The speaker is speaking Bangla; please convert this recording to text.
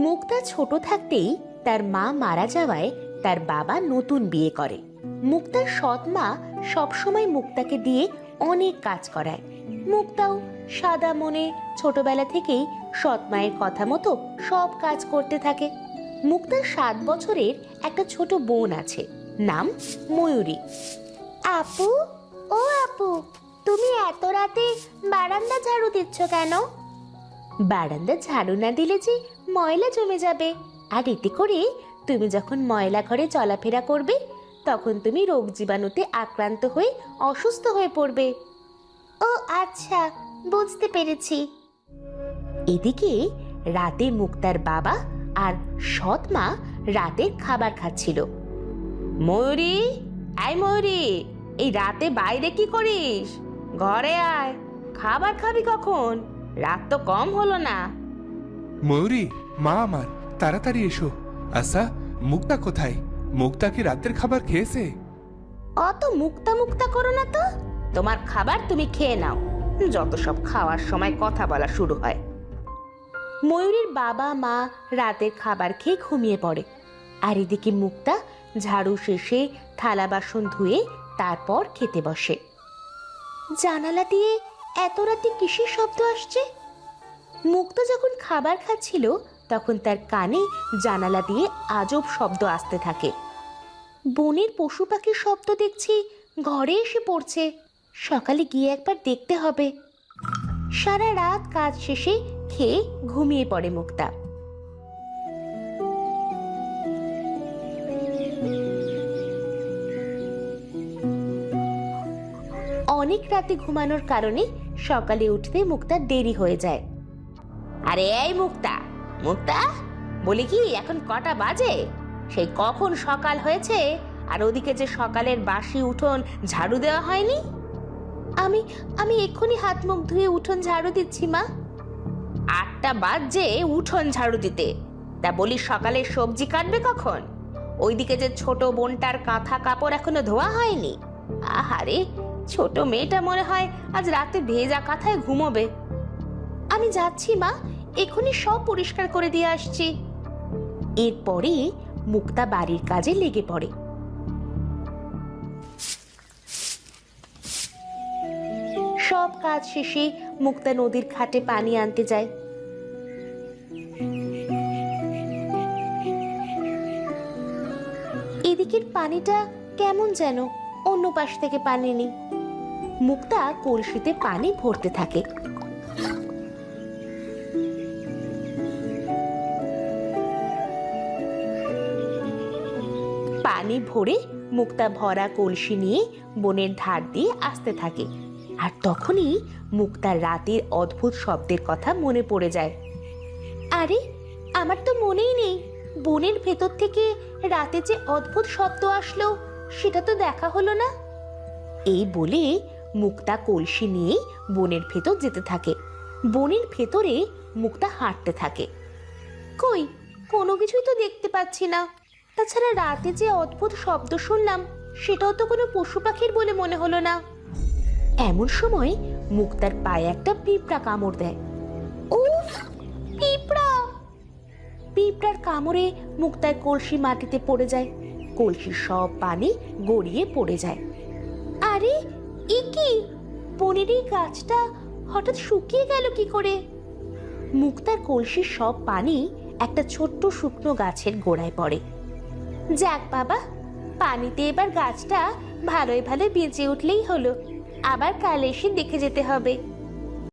মুক্তা ছোট থাকতেই তার মা মারা যাওয়ায় তার বাবা নতুন বিয়ে করে। মুক্তার সৎ মা সবসময় মুক্তাকে দিয়ে অনেক কাজ করায়। মুক্তাও সাদা মনে ছোটবেলা থেকেই সৎ মায়ের কথা মতো সব কাজ করতে থাকে। মুক্তার 7 বছরের একটা ছোট বোন আছে, নাম ময়ূরী। আপু, ও আপু, তুমি এত রাতে বারান্দা ঝাড়ু দিচ্ছ কেন? বারান্দা ঝাড়ু না দিলে যে ময়লা জমে যাবে, আর এতে করে তুমি যখন ময়লা ঘরে চলাফেরা করবে তখন তুমি রোগ জীবাণুতে আক্রান্ত হয়ে অসুস্থ হয়ে পড়বে। ও আচ্ছা, বুঝতে পেরেছি। এদিকে রাতে মুক্তার বাবা আর সৎ মা রাতের খাবার খাচ্ছিল। ময়ূরী, এই ময়ূরী, এই রাতে বাইরে কি করিস? ঘরে আয়, খাবার খাবি কখন? রাত তো কম হলো না। ময়ূরী, মা আমার, তাড়াতাড়ি এসো। আচ্ছা, মুক্তা কোথায়? মুক্তা কি রাতের খাবার খেয়েছে? অত মুক্তা মুক্তা করো না তো, তোমার খাবার তুমি খেয়ে নাও। যত সব খাওয়ার সময় কথা বলা শুরু হয়। ময়ূরীর বাবা মা রাতের খাবার খেয়ে ঘুমিয়ে পড়ে, আর এদিকে মুক্তা ঝাড়ু শেষে থালা বাসন ধুয়ে তারপর খেতে বসে। জানালা দিয়ে এত রাতে কিসের শব্দ আসছে? মুক্তা যখন খাবার খাচ্ছিল তখন তার কানে জানালা দিয়ে আজব শব্দ আসতে থাকে। বনের পশু পাখির শব্দ দেখছি ঘরে এসে পড়ছে। সকালে গিয়ে একবার দেখতে হবে। সারা রাত কাজ শেষে খেয়ে ঘুমিয়ে পড়ে মুক্তা। অনেক রাতে ঘুমানোর কারণে সকালে উঠতে মুক্তার দেরি হয়ে যায়। আরে এই মুক্তা, মুক্তা, বলি কি এখন কটা বাজে? সেই কখন সকাল হয়েছে, আর ওদিকে যে সকালের বাসি উঠোন ঝাড়ু দেওয়া হয়নি। আমি আমি এক্ষুনি হাত মুখ ধুয়ে উঠোন ঝাড়ু দিচ্ছি মা। 8টা বাজে উঠোন ঝাড়ু দিতে? তা বলি সকালে সবজি কাটবে কখন? ওইদিকে যে ছোট বোনটার কাঁথা কাপড় এখনো ধোয়া হয়নি। আহারে, ছোট মেয়েটা মনে হয় আজ রাতে ভেজা কাঁথায় ঘুমোবে। আমি যাচ্ছি মা, এক্ষুনি সব পরিষ্কার করে দিয়ে আসছি। এরপরে মুক্তা বাড়ির কাজে লেগে পড়ে। সব কাজ শেষে মুক্তা নদীর ঘাটে পানি আনতে যায়। এদিকের পানিটা কেমন যেন, অন্য পাশ থেকে পানি নেই। মুক্তা কলসিতে পানি ভরতে থাকে। পানি ভরে মুক্তা ভরা কলসি নিয়ে বনের ধার দিয়ে আসতে থাকে। আর তখনই মুক্তার রাতের অদ্ভুত শব্দের কথা মনে পড়ে যায়। আরে, আমার তো মনেই নেই বনের ভেতর থেকে রাতে যে অদ্ভুত শব্দ আসলো সেটা তো দেখা হলো না। এই বলে মুক্তা কলসি নিয়ে বনের ভেতর যেতে থাকে। বনের ভেতরে মুক্তা হাঁটতে থাকে। কই, কোনো কিছুই তো দেখতে পাচ্ছি না। তাছাড়া রাতে যে অদ্ভুত শব্দ শুনলাম সেটাও তো কোনো পশু পাখির বলে মনে হলো না। এমন সময় মুক্তার পায়ে একটা পিঁপড়া কামড় দেয়। উফ, পিঁপড়া! পিঁপড়ার কামড়ে মুক্তার কলসি মাটিতে পড়ে যায়। কলসির সব পানি গড়িয়ে পড়ে যায়। আরে, এ কি? বনের এই গাছটা হঠাৎ শুকিয়ে গেল কি করে? মুক্তার কলসির সব পানি একটা ছোট্ট শুকনো গাছের গোড়ায় পড়ে। যাক বাবা, পানিতে এবার গাছটা ভালোই ভালো বেঁচে উঠলেই হলো। আবার কাল এসে দেখে যেতে হবে।